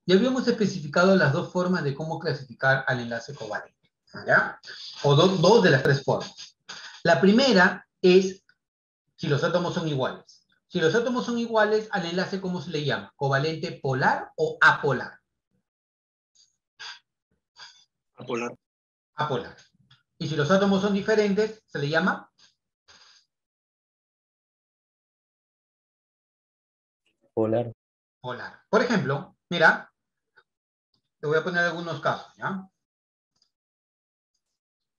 Ya habíamos especificado las dos formas de cómo clasificar al enlace covalente, ¿ya? O dos de las tres formas. La primera es si los átomos son iguales. Si los átomos son iguales, al enlace, ¿cómo se le llama? ¿Covalente polar o apolar? Apolar. Apolar. Y si los átomos son diferentes, ¿se le llama? Polar. Polar. Por ejemplo, mira, te voy a poner algunos casos, ¿ya?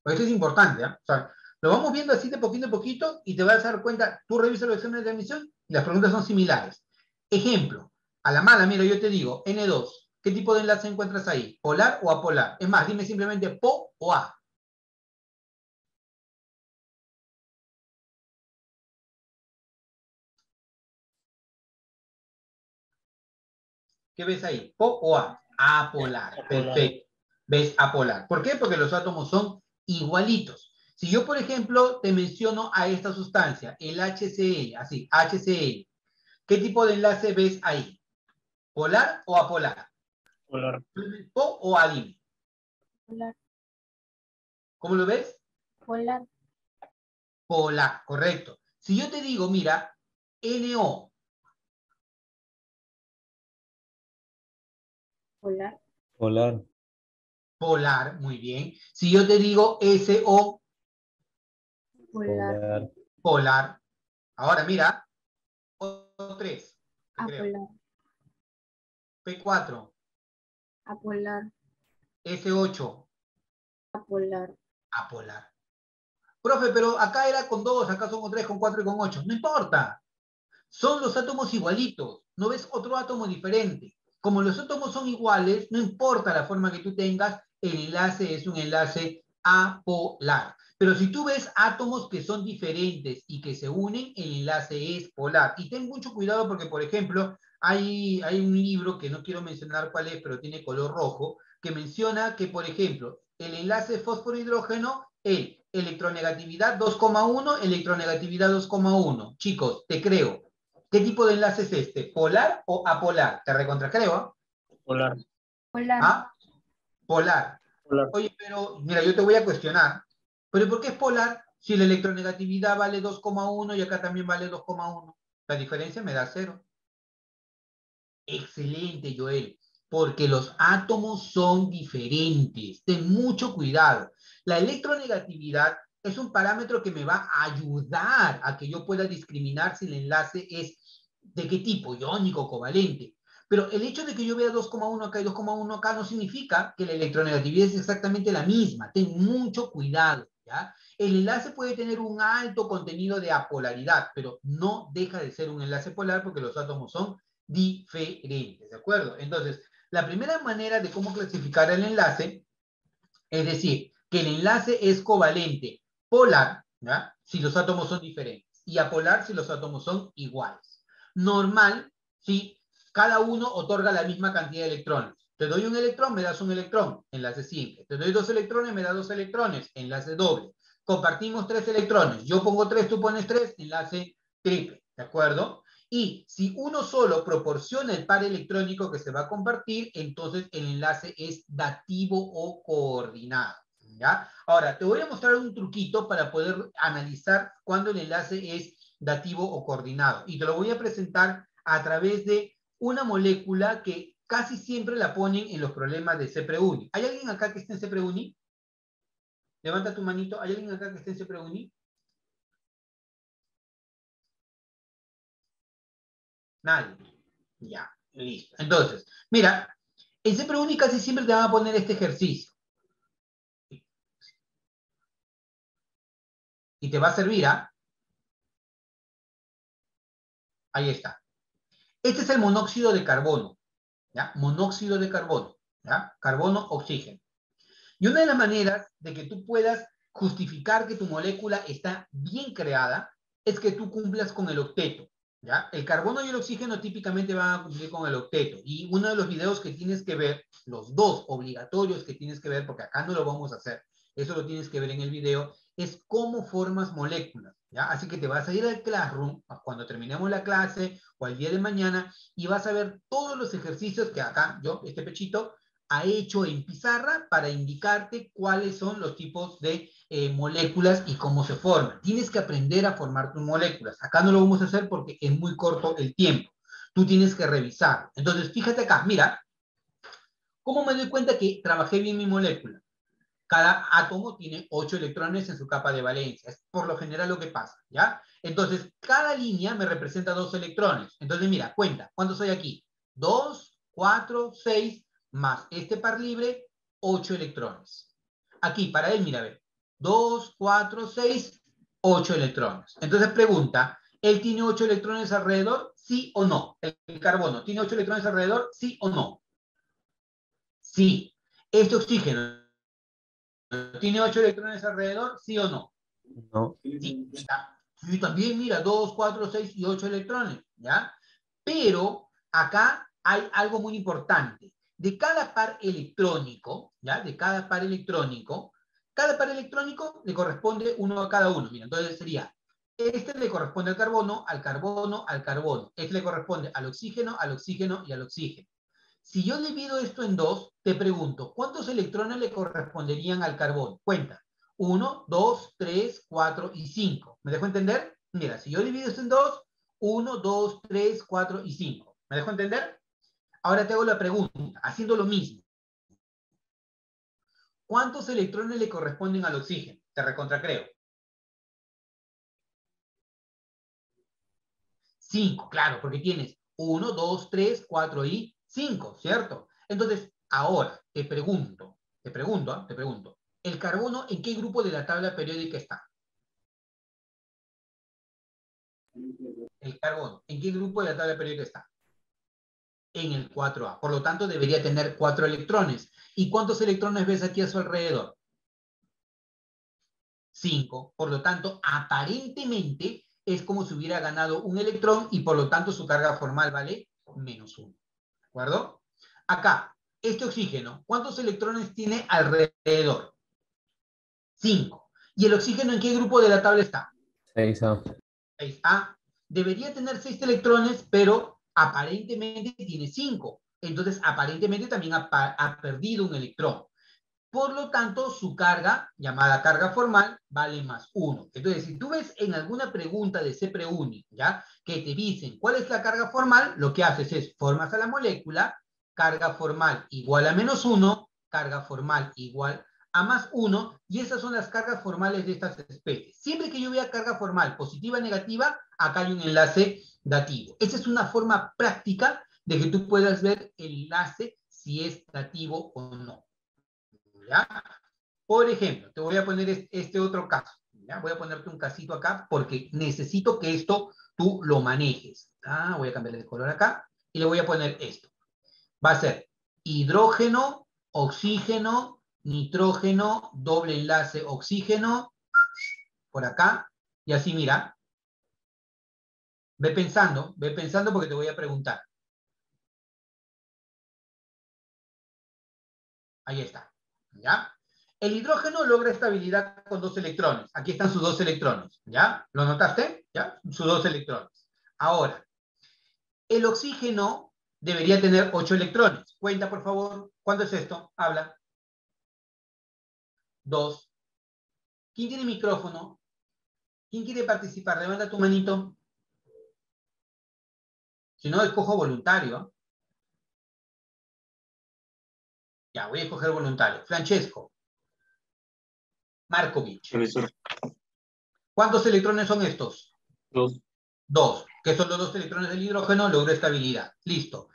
Esto es importante, ¿ya? O sea, lo vamos viendo así de poquito en poquito y te vas a dar cuenta, tú revisas los exámenes de admisión y las preguntas son similares. Ejemplo, a la mala, mira, yo te digo, N2, ¿qué tipo de enlace encuentras ahí? ¿Polar o apolar? Es más, dime simplemente PO o A. ¿Qué ves ahí? ¿Po o A? Apolar. Apolar. Perfecto. ¿Ves? Apolar. ¿Por qué? Porque los átomos son igualitos. Si yo, por ejemplo, te menciono a esta sustancia, el HCl, así, HCl, ¿qué tipo de enlace ves ahí? ¿Polar o apolar? Polar. ¿Po o A? Dime. Polar. ¿Cómo lo ves? Polar. Polar, correcto. Si yo te digo, mira, NO, Polar. Polar. polar, muy bien. Si yo te digo SO, Polar. Polar. polar. Ahora mira, O3, Apolar. P4, Apolar. S8, Apolar. apolar. Profe, pero acá era con 2, acá son con 3, con 4 y con 8. No importa. Son los átomos igualitos. ¿No ves otro átomo diferente? Como los átomos son iguales, no importa la forma que tú tengas, el enlace es un enlace apolar. Pero si tú ves átomos que son diferentes y que se unen, el enlace es polar. Y ten mucho cuidado porque, por ejemplo, hay un libro que no quiero mencionar cuál es, pero tiene color rojo, que menciona que, por ejemplo, el enlace fósforo-hidrógeno, el electronegatividad 2,1, electronegatividad 2,1. Chicos, te creo. ¿Qué tipo de enlace es este? ¿Polar o apolar? Te recontracreo. Polar. Polar. ¿Ah? Polar. Polar. Oye, pero mira, yo te voy a cuestionar. ¿Pero por qué es polar si la electronegatividad vale 2,1 y acá también vale 2,1? La diferencia me da 0. Excelente, Joel. Porque los átomos son diferentes. Ten mucho cuidado. La electronegatividad es un parámetro que me va a ayudar a que yo pueda discriminar si el enlace es de qué tipo, iónico o covalente. Pero el hecho de que yo vea 2,1 acá y 2,1 acá no significa que la electronegatividad es exactamente la misma. Ten mucho cuidado, ¿ya? El enlace puede tener un alto contenido de apolaridad, pero no deja de ser un enlace polar porque los átomos son diferentes, ¿de acuerdo? Entonces, la primera manera de cómo clasificar el enlace es decir, que el enlace es covalente polar, ¿ya? Si los átomos son diferentes, y apolar si los átomos son iguales. Normal, si cada uno otorga la misma cantidad de electrones. Te doy un electrón, me das un electrón, enlace simple. Te doy 2 electrones, me das 2 electrones, enlace doble. Compartimos 3 electrones. Yo pongo 3, tú pones 3, enlace triple, ¿de acuerdo? Y si uno solo proporciona el par electrónico que se va a compartir, entonces el enlace es dativo o coordinado, ¿ya? Ahora, te voy a mostrar un truquito para poder analizar cuándo el enlace es dativo o coordinado. Y te lo voy a presentar a través de una molécula que casi siempre la ponen en los problemas de CEPREUNI. ¿Hay alguien acá que esté en CEPREUNI? Levanta tu manito. ¿Hay alguien acá que esté en CEPREUNI? Nadie. Ya, listo. Entonces, mira, en CEPREUNI casi siempre te van a poner este ejercicio. Y te va a servir, ¿ah? Ahí está. Este es el monóxido de carbono, ¿ya? Monóxido de carbono, ¿ya? Carbono, oxígeno. Y una de las maneras de que tú puedas justificar que tu molécula está bien creada es que tú cumplas con el octeto, ¿ya? El carbono y el oxígeno típicamente van a cumplir con el octeto. Y uno de los videos que tienes que ver, los dos obligatorios que tienes que ver, porque acá no lo vamos a hacer, eso lo tienes que ver en el video, es cómo formas moléculas, ¿ya? Así que te vas a ir al Classroom cuando terminemos la clase o al día de mañana y vas a ver todos los ejercicios que acá yo, este pechito, ha hecho en pizarra para indicarte cuáles son los tipos de moléculas y cómo se forman. Tienes que aprender a formar tus moléculas. Acá no lo vamos a hacer porque es muy corto el tiempo. Tú tienes que revisar. Entonces, fíjate acá, mira, ¿cómo me doy cuenta que trabajé bien mi molécula? Cada átomo tiene 8 electrones en su capa de valencia. Es por lo general lo que pasa, ¿ya? Entonces, cada línea me representa 2 electrones. Entonces, mira, cuenta, ¿cuántos hay aquí? 2, 4, 6, más este par libre, 8 electrones. Aquí, para él, mira, ve, 2, 4, 6, 8 electrones. Entonces, pregunta, ¿él tiene 8 electrones alrededor? ¿Sí o no? El carbono, ¿tiene 8 electrones alrededor? ¿Sí o no? Sí. Este oxígeno, ¿tiene 8 electrones alrededor? ¿Sí o no? No. Sí, ¿ya? Sí, también, mira, 2, 4, 6 y 8 electrones, ¿ya? Pero acá hay algo muy importante. De cada par electrónico, ¿ya? De cada par electrónico le corresponde uno a cada uno. Mira, entonces sería, este le corresponde al carbono, al carbono, al carbono. Este le corresponde al oxígeno, al oxígeno y al oxígeno. Si yo divido esto en dos, te pregunto, ¿cuántos electrones le corresponderían al carbono? Cuenta. 1, 2, 3, 4 y 5. ¿Me dejo entender? Mira, si yo divido esto en dos, 1, 2, 3, 4 y 5. ¿Me dejo entender? Ahora te hago la pregunta, haciendo lo mismo. ¿Cuántos electrones le corresponden al oxígeno? Te recontracreo. 5, claro, porque tienes 1, 2, 3, 4 y 5, ¿cierto? Entonces, ahora te pregunto, ¿el carbono en qué grupo de la tabla periódica está? El carbono, ¿en qué grupo de la tabla periódica está? En el 4A. Por lo tanto, debería tener 4 electrones. ¿Y cuántos electrones ves aquí a su alrededor? 5. Por lo tanto, aparentemente es como si hubiera ganado un electrón y por lo tanto su carga formal vale -1. ¿De acuerdo? Acá, este oxígeno, ¿cuántos electrones tiene alrededor? 5. ¿Y el oxígeno en qué grupo de la tabla está? 6A. 6A. Debería tener 6 electrones, pero aparentemente tiene 5. Entonces, aparentemente también ha perdido un electrón. Por lo tanto, su carga, llamada carga formal, vale +1. Entonces, si tú ves en alguna pregunta de CPRUNI, ¿ya? Que te dicen cuál es la carga formal, lo que haces es, formas a la molécula, carga formal igual a -1, carga formal igual a +1, y esas son las cargas formales de estas especies. Siempre que yo vea carga formal positiva o negativa, acá hay un enlace dativo. Esa es una forma práctica de que tú puedas ver el enlace si es dativo o no. ¿Ya? Por ejemplo, te voy a poner este otro caso. ¿Ya? Voy a ponerte un casito acá porque necesito que esto tú lo manejes. Voy a cambiarle de color acá y le voy a poner esto. Va a ser hidrógeno, oxígeno, nitrógeno, doble enlace oxígeno, por acá, y así mira. Ve pensando porque te voy a preguntar. Ahí está. ¿Ya? El hidrógeno logra estabilidad con 2 electrones. Aquí están sus 2 electrones. ¿Ya? ¿Lo notaste? ¿Ya? Sus 2 electrones. Ahora, el oxígeno debería tener 8 electrones. Cuenta, por favor. ¿Cuánto es esto? Habla. 2. ¿Quién tiene micrófono? ¿Quién quiere participar? Levanta tu manito. Si no, escojo voluntario. Ya, voy a escoger voluntario. Francesco. Markovich. Profesor, ¿Cuántos electrones son estos? 2. 2. ¿Qué son los 2 electrones del hidrógeno? Logró estabilidad. Listo.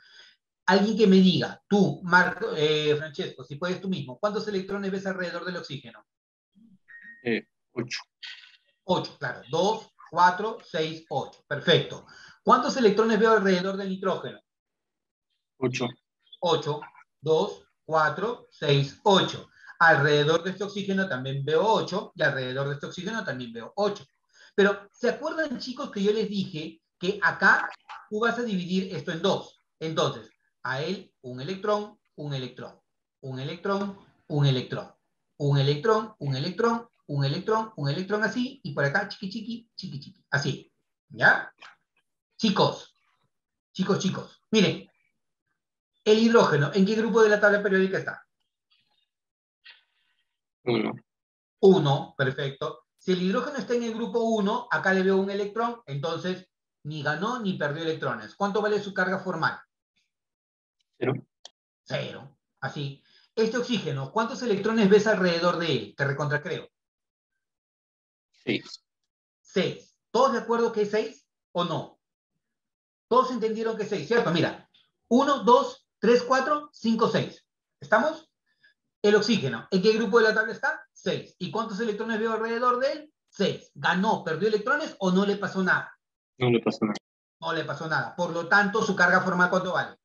Alguien que me diga, tú, Francesco, si puedes tú mismo, ¿cuántos electrones ves alrededor del oxígeno? 8. 8, claro. 2, 4, 6, 8. Perfecto. ¿Cuántos electrones veo alrededor del nitrógeno? 8. 8, 2, 4, 6, 8. Alrededor de este oxígeno también veo 8 y alrededor de este oxígeno también veo 8. Pero, ¿se acuerdan, chicos, que yo les dije que acá tú vas a dividir esto en dos? Entonces, a él un electrón, un electrón, un electrón, un electrón. un electrón, un electrón, un electrón, un electrón así, y por acá chiqui, chiqui, chiqui, chiqui, así, ¿ya? Chicos, chicos, miren, el hidrógeno, ¿en qué grupo de la tabla periódica está? 1. 1, perfecto. Si el hidrógeno está en el grupo 1, acá le veo un electrón, entonces ni ganó ni perdió electrones. ¿Cuánto vale su carga formal? 0. 0. Así. Este oxígeno, ¿cuántos electrones ves alrededor de él? Te recontracreo. 6. 6. ¿Todos de acuerdo que es 6 o no? Todos entendieron que es 6, ¿cierto? Mira. 1, 2, 3, 4, 5, 6. ¿Estamos? El oxígeno, ¿en qué grupo de la tabla está? 6. ¿Y cuántos electrones veo alrededor de él? 6. ¿Ganó, perdió electrones o no le pasó nada? No le pasa nada. No le pasó nada. Por lo tanto, su carga formal, ¿cuánto vale?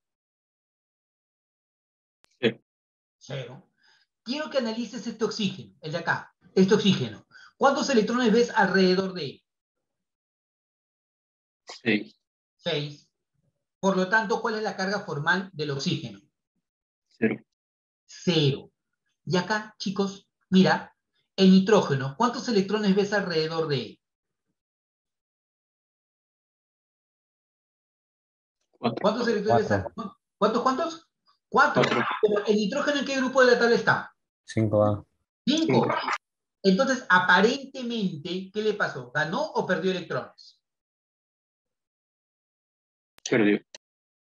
0. 0. Quiero que analices este oxígeno, el de acá, este oxígeno. ¿Cuántos electrones ves alrededor de él? 6. 6. Por lo tanto, ¿cuál es la carga formal del oxígeno? 0. 0. Y acá, chicos, mira, el nitrógeno, ¿cuántos electrones ves alrededor de él? 4. ¿Cuántos electrones ves? ¿Cuántos? 4. 4. Pero ¿el nitrógeno en qué grupo de la tabla está? 5A. 5. 5. Entonces, aparentemente, ¿qué le pasó? ¿Ganó o perdió electrones? Perdió.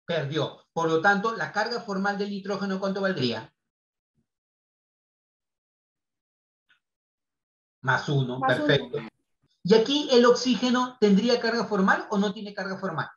Perdió. Por lo tanto, la carga formal del nitrógeno, ¿cuánto valdría? Más 1, Más perfecto. 1. ¿Y aquí el oxígeno tendría carga formal o no tiene carga formal?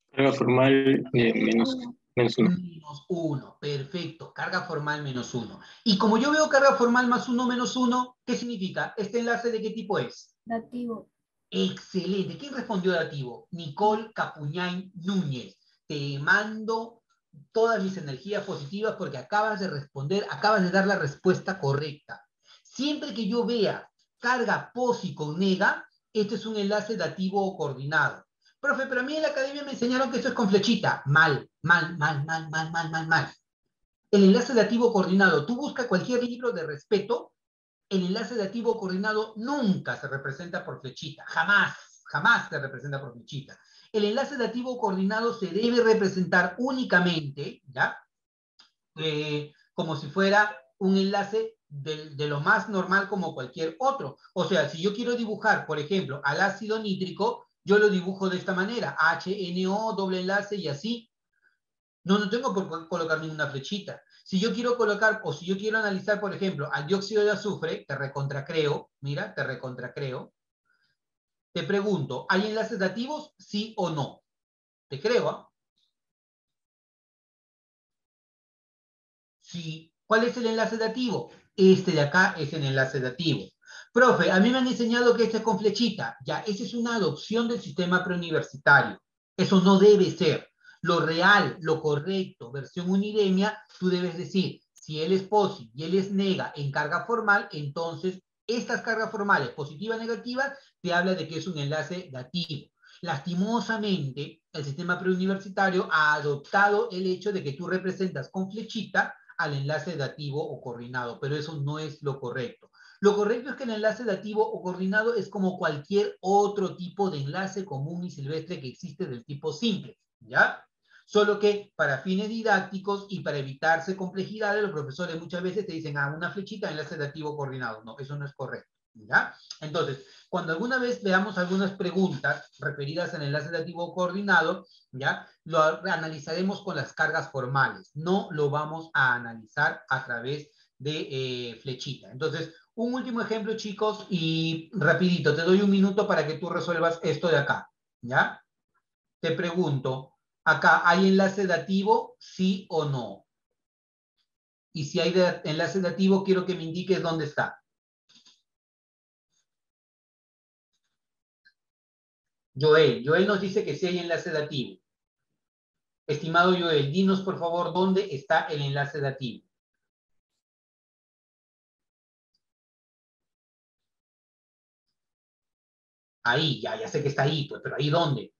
Carga formal menos 1. 1. Menos 1, perfecto. Carga formal menos 1. Y como yo veo carga formal más 1 menos 1, ¿qué significa? ¿Este enlace de qué tipo es? Dativo. Excelente. ¿Quién respondió dativo? Nicole Capuñay Núñez. Te mando todas mis energías positivas porque acabas de responder, acabas de dar la respuesta correcta. Siempre que yo vea carga posi con nega, este es un enlace dativo o coordinado. Profe, pero a mí en la academia me enseñaron que esto es con flechita. Mal, mal, mal, mal, mal, mal, mal, mal. El enlace dativo coordinado, tú busca cualquier libro de respeto, el enlace dativo coordinado nunca se representa por flechita, jamás, jamás se representa por flechita. El enlace dativo coordinado se debe representar únicamente, ¿ya? Como si fuera un enlace de lo más normal como cualquier otro. O sea, si yo quiero dibujar, por ejemplo, al ácido nítrico, yo lo dibujo de esta manera, HNO, doble enlace y así. No tengo por colocar ninguna flechita. Si yo quiero colocar, o si yo quiero analizar, por ejemplo, al dióxido de azufre, te recontracreo, mira, te recontracreo. Te pregunto, ¿hay enlaces dativos? ¿Sí o no? Te creo, ¿ah? Sí. ¿Cuál es el enlace dativo? Este de acá es el enlace dativo. Profe, a mí me han enseñado que este es con flechita. Ya, esa es una adopción del sistema preuniversitario. Eso no debe ser. Lo real, lo correcto, versión unidemia, tú debes decir, si él es posi y él es nega en carga formal, entonces estas cargas formales, positivas, negativas, te habla de que es un enlace dativo. Lastimosamente, el sistema preuniversitario ha adoptado el hecho de que tú representas con flechita al enlace dativo o coordinado, pero eso no es lo correcto. Lo correcto es que el enlace dativo o coordinado es como cualquier otro tipo de enlace común y silvestre que existe del tipo simple, ¿ya? Solo que para fines didácticos y para evitarse complejidades, los profesores muchas veces te dicen, una flechita, enlace dativo coordinado. No, eso no es correcto, ¿ya? Entonces, cuando alguna vez veamos algunas preguntas referidas al enlace dativo coordinado, ¿ya? Lo analizaremos con las cargas formales, no lo vamos a analizar a través de flechita. Entonces, un último ejemplo, chicos, y rapidito, te doy un minuto para que tú resuelvas esto de acá, ¿ya? Te pregunto, acá, ¿hay enlace dativo, sí o no? Y si hay enlace dativo, quiero que me indiques dónde está. Joel nos dice que sí hay enlace dativo. Estimado Joel, dinos por favor dónde está el enlace dativo. Ahí, ya sé que está ahí, pues, pero ¿ahí dónde?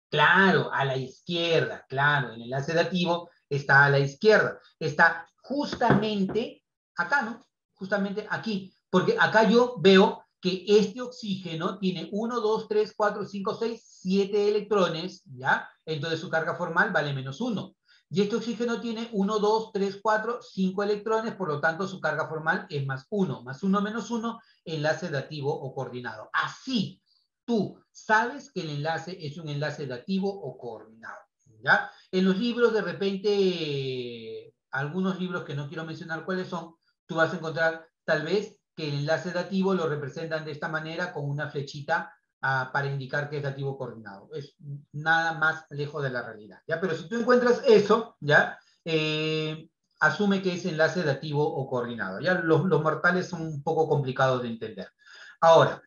Claro, a la izquierda, claro, el enlace dativo está a la izquierda. Está justamente Acá, ¿no? Justamente aquí. Porque acá yo veo que este oxígeno tiene 1, 2, 3, 4, 5, 6, 7 electrones, ¿ya? Entonces su carga formal vale -1. Y este oxígeno tiene 1, 2, 3, 4, 5 electrones, por lo tanto su carga formal es +1. +1 menos 1, enlace dativo o coordinado. Así, tú sabes que el enlace es un enlace dativo o coordinado, ¿ya? En los libros, de repente, algunos libros que no quiero mencionar cuáles son, tú vas a encontrar tal vez que el enlace dativo lo representan de esta manera con una flechita para indicar que es dativo coordinado. Es nada más lejos de la realidad, ¿ya? Pero si tú encuentras eso, ¿ya? Asume que es enlace dativo o coordinado. Ya los mortales son un poco complicados de entender. Ahora,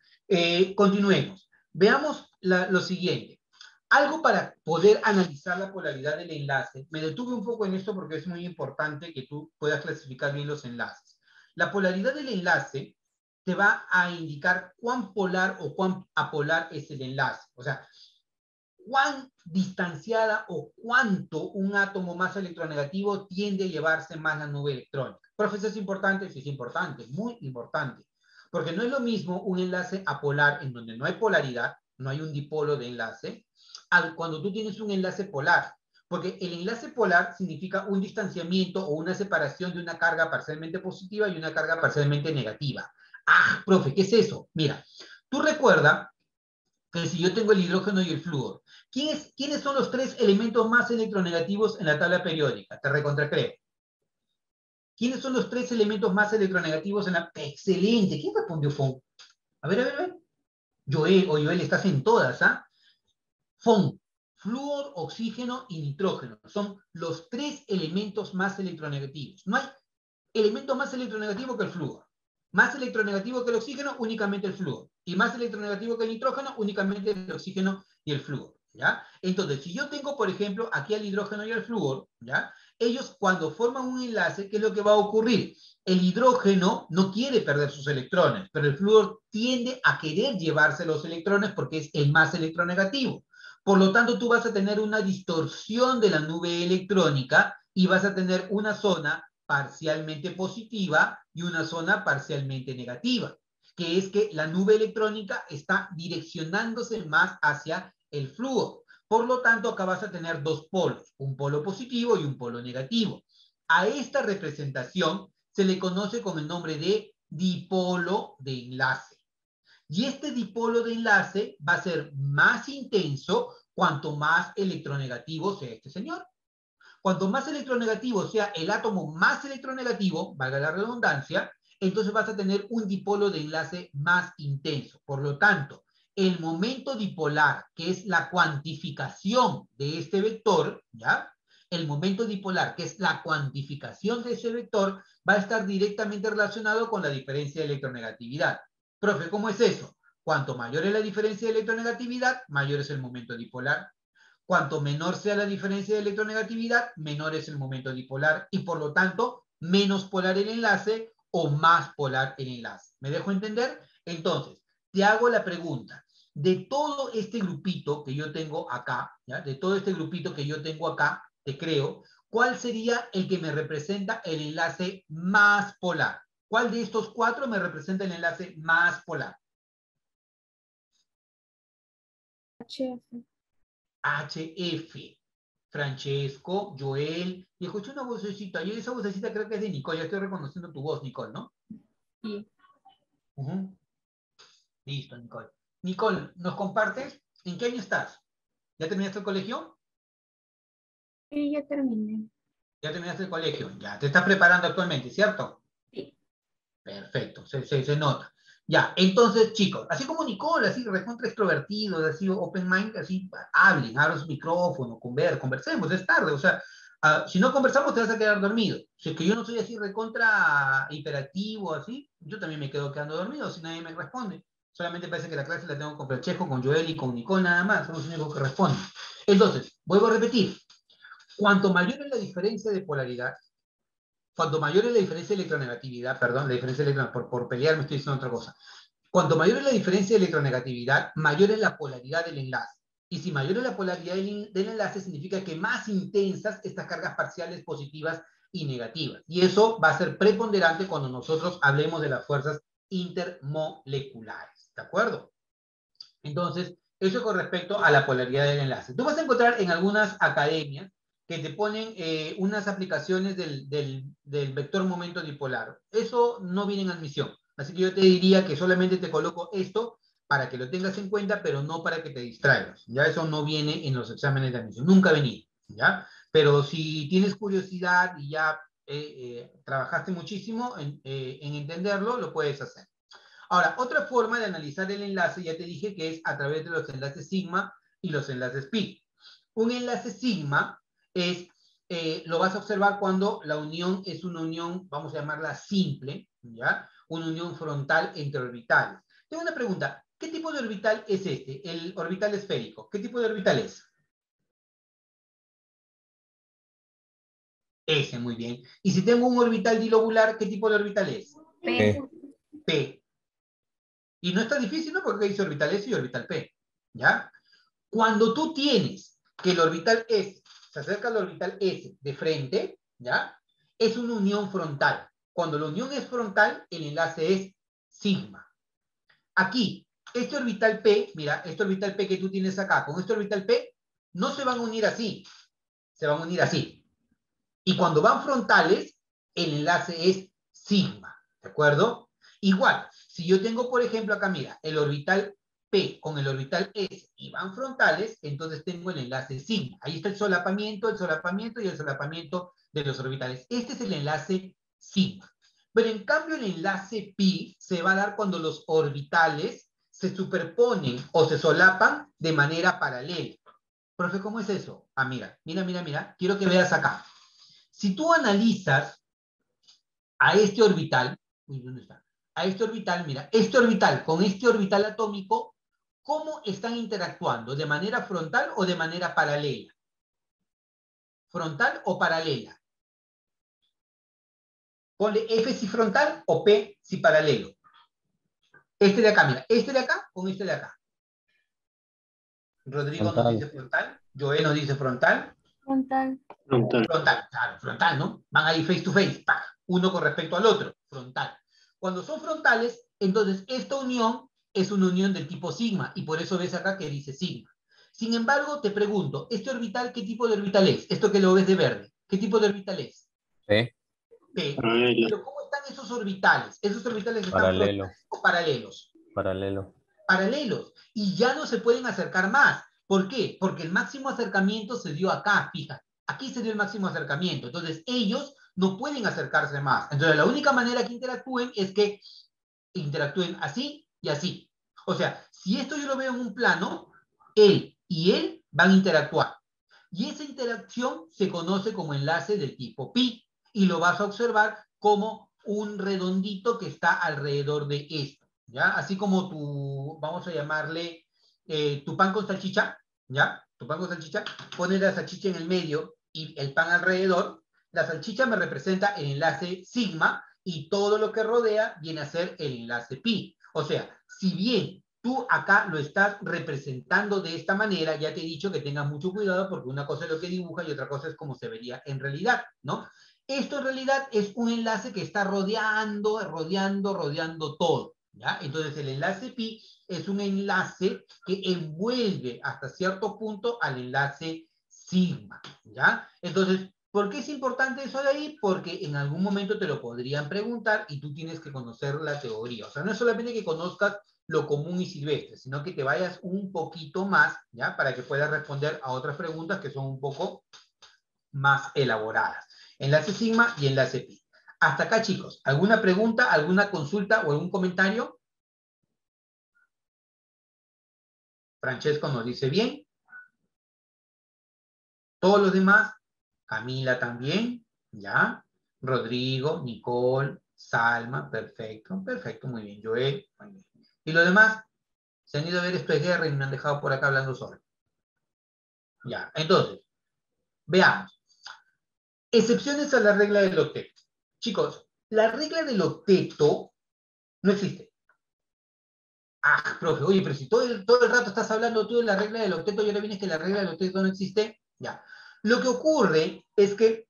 continuemos. Veamos lo siguiente. Algo para poder analizar la polaridad del enlace. Me detuve un poco en esto porque es muy importante que tú puedas clasificar bien los enlaces. La polaridad del enlace te va a indicar cuán polar o cuán apolar es el enlace. O sea, cuán distanciada o cuánto un átomo más electronegativo tiende a llevarse más la nube electrónica. Profesor, ¿es importante? Sí, es importante, muy importante. Porque no es lo mismo un enlace apolar en donde no hay polaridad, no hay un dipolo de enlace, cuando tú tienes un enlace polar. Porque el enlace polar significa un distanciamiento o una separación de una carga parcialmente positiva y una carga parcialmente negativa. Ah, profe, ¿qué es eso? Mira, tú recuerda que si yo tengo el hidrógeno y el flúor, ¿quiénes son los 3 elementos más electronegativos en la tabla periódica? Te recontracreo. ¿Quiénes son los 3 elementos más electronegativos en la... Excelente. ¿Quién respondió FON? A ver. Joel, estás en todas, ¿ah? FON. Flúor, oxígeno y nitrógeno. Son los 3 elementos más electronegativos. No hay elemento más electronegativo que el flúor. Más electronegativo que el oxígeno, únicamente el flúor. Y más electronegativo que el nitrógeno, únicamente el oxígeno y el flúor, ¿ya? Entonces, si yo tengo, por ejemplo, aquí al hidrógeno y al flúor, ¿ya? Ellos, cuando forman un enlace, ¿qué es lo que va a ocurrir? El hidrógeno no quiere perder sus electrones, pero el flúor tiende a querer llevarse los electrones porque es el más electronegativo. Por lo tanto, tú vas a tener una distorsión de la nube electrónica y vas a tener una zona parcialmente positiva y una zona parcialmente negativa, que es que la nube electrónica está direccionándose más hacia el flúor. Por lo tanto, acá vas a tener 2 polos, un polo positivo y un polo negativo. A esta representación se le conoce con el nombre de dipolo de enlace. Y este dipolo de enlace va a ser más intenso cuanto más electronegativo sea este señor. Cuanto más electronegativo sea el átomo más electronegativo, valga la redundancia, entonces vas a tener un dipolo de enlace más intenso. Por lo tanto, el momento dipolar, que es la cuantificación de este vector, ¿ya? El momento dipolar, que es la cuantificación de ese vector, va a estar directamente relacionado con la diferencia de electronegatividad. Profe, ¿cómo es eso? Cuanto mayor es la diferencia de electronegatividad, mayor es el momento dipolar. Cuanto menor sea la diferencia de electronegatividad, menor es el momento dipolar y por lo tanto menos polar el enlace o más polar el enlace. ¿Me dejo entender? Entonces, te hago la pregunta. De todo este grupito que yo tengo acá, ¿ya? De todo este grupito que yo tengo acá, te creo, ¿cuál sería el que me representa el enlace más polar? ¿Cuál de estos 4 me representa el enlace más polar? HF. HF. Francesco, Joel, y escuché una vocecita, y esa vocecita creo que es de Nicole, ya estoy reconociendo tu voz, Nicole, ¿no? Sí. Listo, Nicole. Nicole, ¿nos compartes? ¿En qué año estás? ¿Ya terminaste el colegio? Sí, ya terminé. Ya terminaste el colegio, ya te estás preparando actualmente, ¿cierto? Sí. Perfecto, se nota. Ya, entonces, chicos, así como Nicole, así recontra extrovertido, así open mind, así hablen, abran su micrófono, conversemos, es tarde, o sea, si no conversamos te vas a quedar dormido. Si es que yo no soy así recontra hiperactivo, así, yo también me quedo quedando dormido si nadie me responde. Solamente parece que la clase la tengo con Francesco, con Joel y con Nicole nada más, son los únicos que responden. Entonces, vuelvo a repetir, cuanto mayor es la diferencia de polaridad, cuanto mayor es la diferencia de electronegatividad, perdón, la diferencia de electronegatividad, por pelear me estoy diciendo otra cosa. Cuanto mayor es la diferencia de electronegatividad, mayor es la polaridad del enlace. Y si mayor es la polaridad del enlace, significa que más intensas estas cargas parciales positivas y negativas. Y eso va a ser preponderante cuando nosotros hablemos de las fuerzas intermoleculares. ¿De acuerdo? Entonces, eso con respecto a la polaridad del enlace. Tú vas a encontrar en algunas academias que te ponen unas aplicaciones del vector momento dipolar. Eso no viene en admisión. Así que yo te diría que solamente te coloco esto para que lo tengas en cuenta, pero no para que te distraigas. Ya eso no viene en los exámenes de admisión. Nunca ha venido. ¿Ya? Pero si tienes curiosidad y ya trabajaste muchísimo en entenderlo, lo puedes hacer. Ahora, otra forma de analizar el enlace, ya te dije que es a través de los enlaces sigma y los enlaces pi. Un enlace sigma es, lo vas a observar cuando la unión es una unión, vamos a llamarla simple, ¿ya? Una unión frontal entre orbitales. Tengo una pregunta, ¿qué tipo de orbital es este? El orbital esférico. ¿Qué tipo de orbital es? Ese, muy bien. Y si tengo un orbital dilobular, ¿qué tipo de orbital es? P. P. Y no está difícil, ¿no? Porque dice orbital S y orbital P, ¿ya? Cuando tú tienes que el orbital S se acerca al orbital S de frente, ¿ya? Es una unión frontal. Cuando la unión es frontal, el enlace es sigma. Aquí, este orbital P, mira, este orbital P que tú tienes acá, con este orbital P, no se van a unir así, se van a unir así. Y cuando van frontales, el enlace es sigma, ¿de acuerdo? Igual, si yo tengo, por ejemplo, acá, mira, el orbital P con el orbital S y van frontales, entonces tengo el enlace sigma. Ahí está el solapamiento y el solapamiento de los orbitales. Este es el enlace sigma. Pero en cambio el enlace pi se va a dar cuando los orbitales se superponen o se solapan de manera paralela. Profe, ¿cómo es eso? Ah, mira. Quiero que veas acá. Si tú analizas a este orbital, uy, ¿dónde está? A este orbital, mira, este orbital con este orbital atómico, ¿cómo están interactuando? ¿De manera frontal o de manera paralela? ¿Frontal o paralela? Ponle F si frontal o P si paralelo. Este de acá, mira, este de acá con este de acá. Rodrigo nos dice frontal, Joel nos dice frontal. Frontal. Frontal. Claro, frontal, ¿no? Van ahí face to face, ¡pah! Uno con respecto al otro, frontal. Cuando son frontales, entonces esta unión es una unión del tipo sigma, y por eso ves acá que dice sigma. Sin embargo, te pregunto, ¿este orbital qué tipo de orbital es? Esto que lo ves de verde, ¿qué tipo de orbital es? P. P. Paralelo. Pero ¿cómo están esos orbitales? ¿Esos orbitales están Paralelo. frontales o paralelos? Paralelo. Paralelos. Y ya no se pueden acercar más. ¿Por qué? Porque el máximo acercamiento se dio acá, fíjate. Aquí se dio el máximo acercamiento. Entonces, ellos no pueden acercarse más. Entonces, la única manera que interactúen es que interactúen así y así. O sea, si esto yo lo veo en un plano, él y él van a interactuar. Y esa interacción se conoce como enlace del tipo pi. Y lo vas a observar como un redondito que está alrededor de esto. ¿Ya? Así como tu, vamos a llamarle, tu pan con salchicha, ¿ya? Tu pan con salchicha, pones la salchicha en el medio y el pan alrededor. La salchicha me representa el enlace sigma y todo lo que rodea viene a ser el enlace pi. O sea, si bien tú acá lo estás representando de esta manera, ya te he dicho que tengas mucho cuidado porque una cosa es lo que dibuja y otra cosa es cómo se vería en realidad, ¿no? Esto en realidad es un enlace que está rodeando todo, ¿ya? Entonces el enlace pi es un enlace que envuelve hasta cierto punto al enlace sigma, ¿ya? Entonces, ¿por qué es importante eso de ahí? Porque en algún momento te lo podrían preguntar y tú tienes que conocer la teoría. O sea, no es solamente que conozcas lo común y silvestre, sino que te vayas un poquito más, ¿ya? Para que puedas responder a otras preguntas que son un poco más elaboradas. Enlace sigma y enlace pi. Hasta acá, chicos. ¿Alguna pregunta, alguna consulta o algún comentario? Francesco nos dice bien. Todos los demás, Camila también, ¿ya? Rodrigo, Nicole, Salma, perfecto, perfecto, muy bien. Joel, muy bien. ¿Y los demás? Se han ido a ver Esto es Guerra y me han dejado por acá hablando solo. Ya, entonces, veamos. Excepciones a la regla del octeto. Chicos, la regla del octeto no existe. Ah, profe, oye, pero si todo el rato estás hablando tú de la regla del octeto y ahora vienes que la regla del octeto no existe, ya. Lo que ocurre es que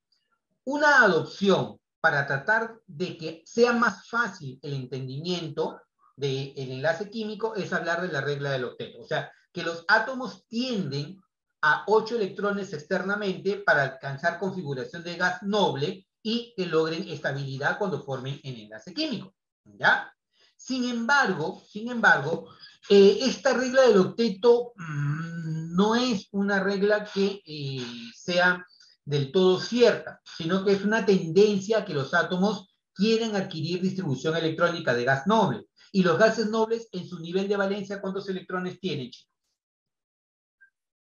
Una adopción para tratar de que sea más fácil el entendimiento del enlace químico es hablar de la regla del octeto. O sea, que los átomos tienden a 8 electrones externamente para alcanzar configuración de gas noble y que logren estabilidad cuando formen el enlace químico. ¿Ya? Sin embargo, esta regla del octeto no es una regla que sea del todo cierta, sino que es una tendencia que los átomos quieren adquirir distribución electrónica de gas noble. Y los gases nobles, en su nivel de valencia, ¿cuántos electrones tienen, chicos?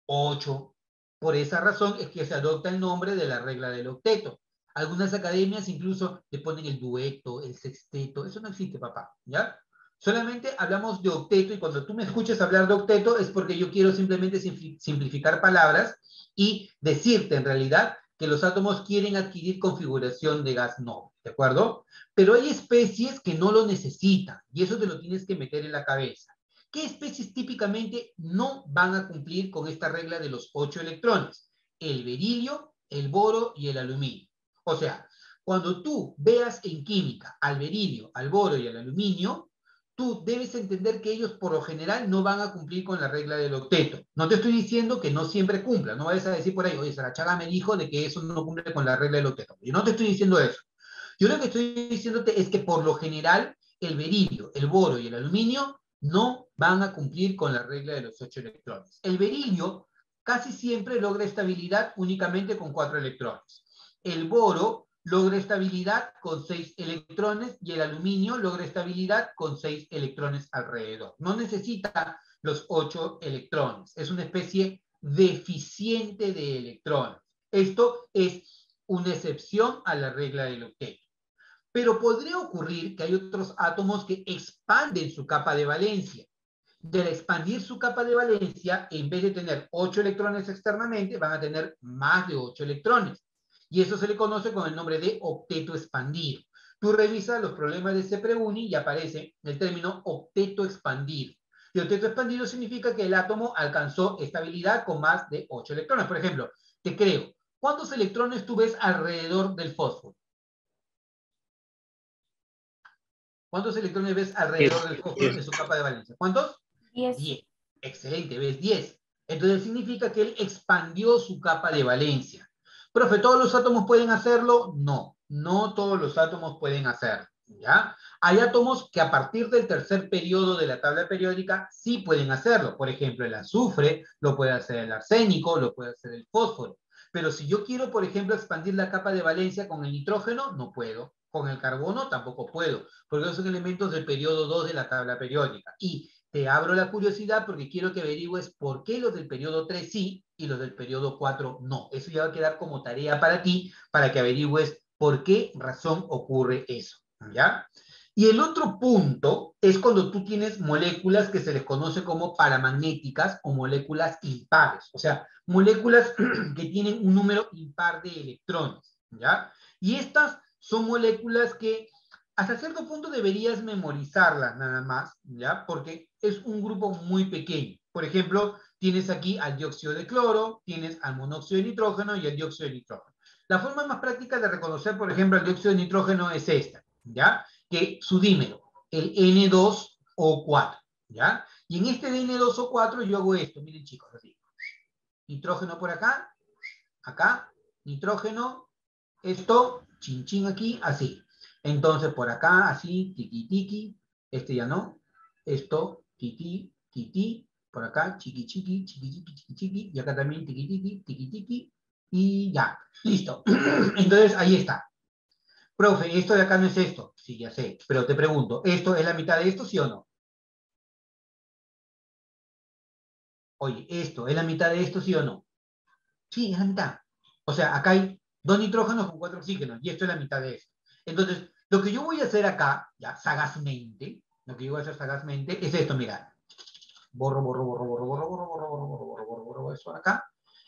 8. Por esa razón es que se adopta el nombre de la regla del octeto. Algunas academias incluso le ponen el dueto, el sexteto. Eso no existe, papá, ¿ya? Solamente hablamos de octeto y cuando tú me escuches hablar de octeto es porque yo quiero simplemente simplificar palabras y decirte en realidad que los átomos quieren adquirir configuración de gas noble, ¿de acuerdo? Pero hay especies que no lo necesitan y eso te lo tienes que meter en la cabeza. ¿Qué especies típicamente no van a cumplir con esta regla de los 8 electrones? El berilio, el boro y el aluminio. O sea, cuando tú veas en química al berilio, al boro y al aluminio, tú debes entender que ellos por lo general no van a cumplir con la regla del octeto. No te estoy diciendo que no siempre cumplan, no vayas a decir por ahí, oye, Sarachaga me dijo de que eso no cumple con la regla del octeto. Yo no te estoy diciendo eso. Yo lo que estoy diciéndote es que por lo general el berilio, el boro y el aluminio no van a cumplir con la regla de los 8 electrones. El berilio casi siempre logra estabilidad únicamente con 4 electrones. El boro logra estabilidad con 6 electrones y el aluminio logra estabilidad con 6 electrones alrededor. No necesita los 8 electrones. Es una especie deficiente de electrones. Esto es una excepción a la regla del octeto. Pero podría ocurrir que hay otros átomos que expanden su capa de valencia. De expandir su capa de valencia, en vez de tener 8 electrones externamente, van a tener más de 8 electrones. Y eso se le conoce con el nombre de octeto expandido. Tú revisas los problemas de CEPREUNI y aparece el término octeto expandido. Y octeto expandido significa que el átomo alcanzó estabilidad con más de 8 electrones. Por ejemplo, te creo, ¿cuántos electrones tú ves alrededor del fósforo? ¿Cuántos electrones ves alrededor del fósforo en su capa de valencia? ¿Cuántos? 10. 10. Excelente, ves 10. Entonces significa que él expandió su capa de valencia. Profe, ¿todos los átomos pueden hacerlo? No, no todos los átomos pueden hacerlo. ¿Ya? Hay átomos que a partir del tercer periodo de la tabla periódica sí pueden hacerlo. Por ejemplo, el azufre, lo puede hacer el arsénico, lo puede hacer el fósforo. Pero si yo quiero, por ejemplo, expandir la capa de valencia con el nitrógeno, no puedo. Con el carbono tampoco puedo, porque son elementos del periodo 2 de la tabla periódica. Y te abro la curiosidad porque quiero que averigües por qué los del periodo 3 sí y los del periodo 4 no. Eso ya va a quedar como tarea para ti, para que averigües por qué razón ocurre eso. ¿Ya? Y el otro punto es cuando tú tienes moléculas que se les conoce como paramagnéticas o moléculas impares. O sea, moléculas que tienen un número impar de electrones. ¿Ya? Y estas son moléculas que hasta cierto punto deberías memorizarlas nada más, ¿ya? Porque es un grupo muy pequeño. Por ejemplo, tienes aquí al dióxido de cloro, tienes al monóxido de nitrógeno y al dióxido de nitrógeno. La forma más práctica de reconocer, por ejemplo, el dióxido de nitrógeno es esta, ¿ya? Que su dímero, el N2O4, ¿ya? Y en este de N2O4 yo hago esto, miren chicos, así. Nitrógeno por acá, acá, nitrógeno, esto, chin chin aquí, así. Entonces por acá, así, tiki tiki, este ya no, esto, tiki tiki, por acá, chiqui chiqui, chiqui chiqui, chiqui chiqui, y acá también tiki tiki, y ya, listo. Entonces ahí está. Profe, esto de acá no es esto. Sí, ya sé, pero te pregunto, ¿esto es la mitad de esto, sí o no? Oye, ¿esto es la mitad de esto, sí o no? Sí, es la mitad. O sea, acá hay 2 nitrógenos con 4 oxígenos, y esto es la mitad de esto. Entonces, lo que yo voy a hacer acá, ya sagazmente, lo que yo voy a hacer sagazmente es esto, mira. Borro, borro, borro, borro, borro, borro, borro, borro, borro, borro, borro, borro, eso acá.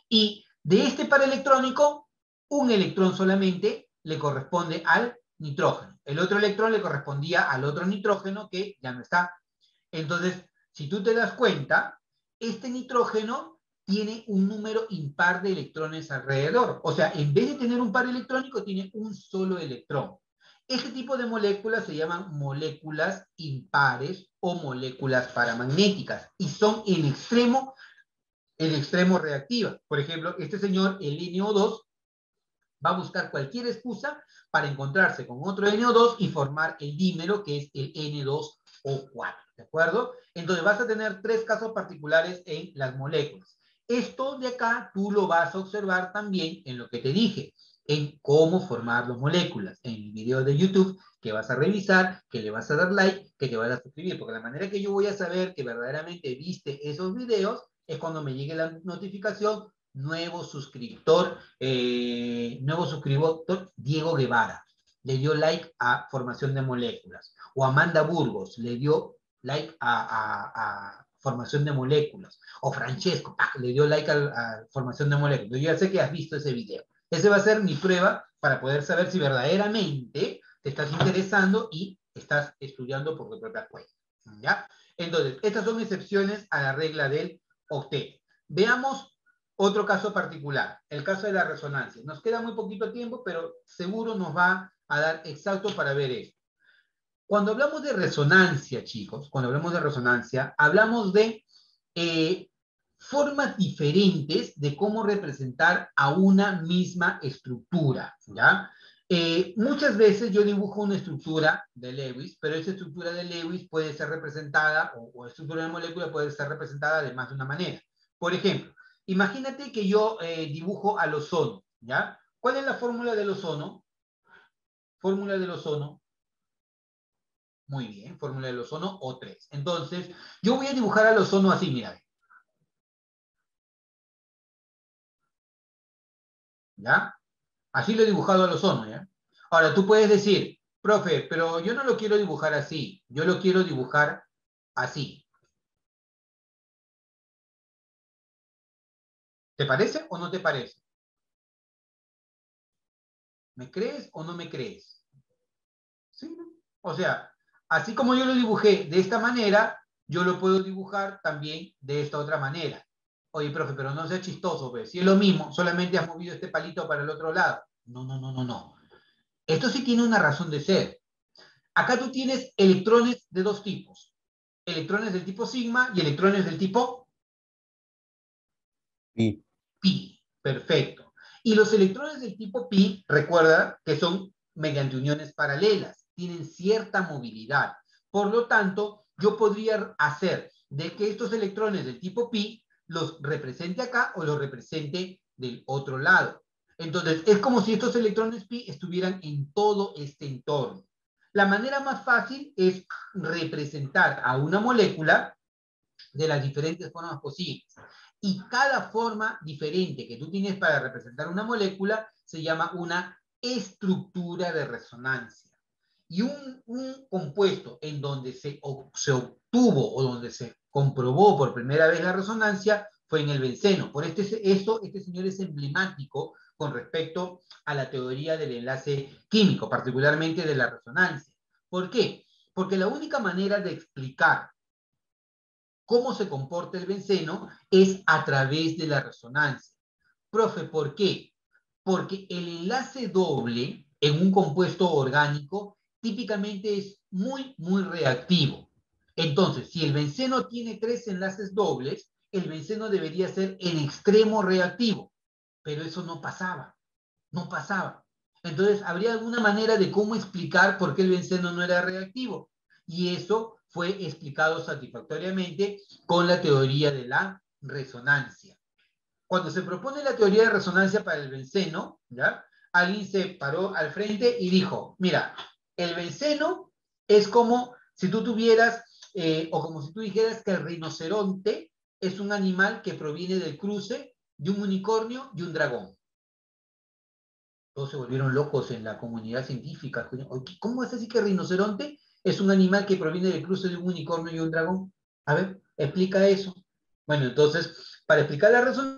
Y de este par electrónico, un electrón solamente le corresponde al nitrógeno. El otro electrón le correspondía al otro nitrógeno que ya no está. Entonces, si tú te das cuenta, este nitrógeno tiene un número impar de electrones alrededor. O sea, en vez de tener un par electrónico, tiene un solo electrón. Este tipo de moléculas se llaman moléculas impares o moléculas paramagnéticas y son en extremo reactivas. Por ejemplo, este señor, el NO2, va a buscar cualquier excusa para encontrarse con otro NO2 y formar el dímero, que es el N2O4, ¿de acuerdo? Entonces vas a tener tres casos particulares en las moléculas. Esto de acá tú lo vas a observar también en lo que te dije, en cómo formar las moléculas, en el video de YouTube que vas a revisar, que le vas a dar like, que te vas a suscribir, porque la manera que yo voy a saber que verdaderamente viste esos videos es cuando me llegue la notificación: nuevo suscriptor, Diego Guevara, le dio like a formación de moléculas. O Amanda Burgos le dio like a formación de moléculas. O Francesco le dio like a formación de moléculas. Yo ya sé que has visto ese video. Ese va a ser mi prueba para poder saber si verdaderamente te estás interesando y estás estudiando por tu propia cuenta. ¿Ya? Entonces, estas son excepciones a la regla del octeto. Veamos otro caso particular, el caso de la resonancia. Nos queda muy poquito tiempo, pero seguro nos va a dar exacto para ver esto. Cuando hablamos de resonancia, chicos, cuando hablamos de resonancia, hablamos de formas diferentes de cómo representar a una misma estructura, ¿ya? Muchas veces yo dibujo una estructura de Lewis, pero esa estructura de Lewis puede ser representada, o estructura de molécula puede ser representada de más de una manera. Por ejemplo, imagínate que yo dibujo al ozono, ¿ya? ¿Cuál es la fórmula del ozono? Fórmula del ozono. Muy bien, fórmula del ozono O3. Entonces, yo voy a dibujar al ozono así, mira. ¿Ya? Así lo he dibujado al ozono, ¿ya? Ahora, tú puedes decir, profe, pero yo no lo quiero dibujar así, yo lo quiero dibujar así. ¿Te parece o no te parece? ¿Me crees o no me crees? ¿Sí? O sea, así como yo lo dibujé de esta manera, yo lo puedo dibujar también de esta otra manera. Oye, profe, pero no sea chistoso, pues. Si es lo mismo, solamente has movido este palito para el otro lado. No. Esto sí tiene una razón de ser. Acá tú tienes electrones de dos tipos. Electrones del tipo sigma y electrones del tipo Pi. pi. Perfecto. Y los electrones del tipo pi, recuerda que son mediante uniones paralelas, tienen cierta movilidad. Por lo tanto, yo podría hacer de que estos electrones del tipo pi los represente acá o los represente del otro lado. Entonces, es como si estos electrones pi estuvieran en todo este entorno. La manera más fácil es representar a una molécula de las diferentes formas posibles. Y cada forma diferente que tú tienes para representar una molécula se llama una estructura de resonancia. Y un compuesto en donde se obtuvo o donde se comprobó por primera vez la resonancia fue en el benceno. Por este señor es emblemático con respecto a la teoría del enlace químico, particularmente de la resonancia. ¿Por qué? Porque la única manera de explicar cómo se comporta el benceno es a través de la resonancia. Profe, ¿por qué? Porque el enlace doble en un compuesto orgánico típicamente es muy reactivo. Entonces, si el benceno tiene 3 enlaces dobles, el benceno debería ser en extremo reactivo, pero eso no pasaba. Entonces, ¿habría alguna manera de cómo explicar por qué el benceno no era reactivo? Y eso fue explicado satisfactoriamente con la teoría de la resonancia. Cuando se propone la teoría de resonancia para el benceno, ¿ya? Alguien se paró al frente y dijo, mira, el benceno es como si tú tuvieras, o como si tú dijeras que el rinoceronte es un animal que proviene del cruce de un unicornio y un dragón. Todos se volvieron locos en la comunidad científica. ¿Cómo es así que el rinoceronte es un animal que proviene del cruce de un unicornio y un dragón? A ver, explica eso. Bueno, entonces, para explicar la resonancia,